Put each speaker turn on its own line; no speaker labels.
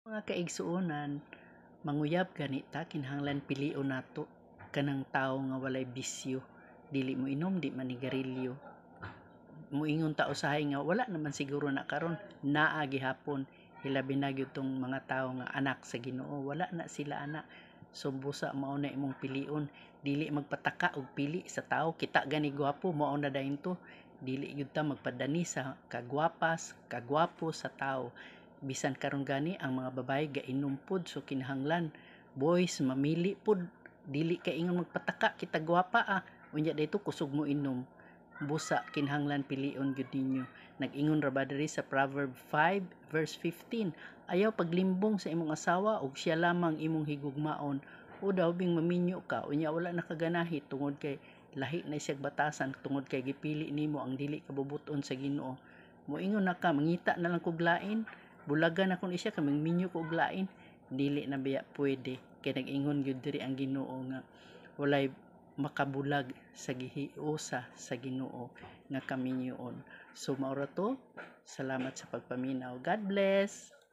Mga kaigsuonan, manguyab gani ta kinahanglan pilion nato kanang tawo nga walay bisyo. Dili mo inom, di manigarilyo. Moingon ta usahay nga wala naman siguro na karon naa gihapon hilabi na gyud tong mga tawo nga anak sa Ginoo, wala na sila anak. So busa mao na imong pilion, dili magpataka og pili sa tawo. Kita gani gwapo mao na dayon to, dili gyud ta magpadani sa kagwapas kagwapo sa tawo. Bisan karon gani ang mga babae gainom pod, so kinahanglan boys mamili pod, dili kay ingon magpataka kita gwapa unya dayto kusog mo inom. Busa kinahanglan pilion gyud ninyo. Nag-ingon ra ba diri sa Proverb 5 verse 15, ayaw paglimbong sa imong asawa ug siya lamang imong higugmaon. O daw bing maminyo ka unya wala nakaganahi tungod kay lahi na siyang batasan, tungod kay gipili nimo ang dili kabubuton sa Ginoo. Moingon na ka mangita na lang kog lain, bulagan na kun siya kaming minyo ko og lain, dili na biya pwede. Kay nag-ingon gyud diri ang Ginoo nga walay makabulag sa gihiusa sa Ginoo nga kaminyoon. So maura to, salamat sa pagpaminaw. God bless.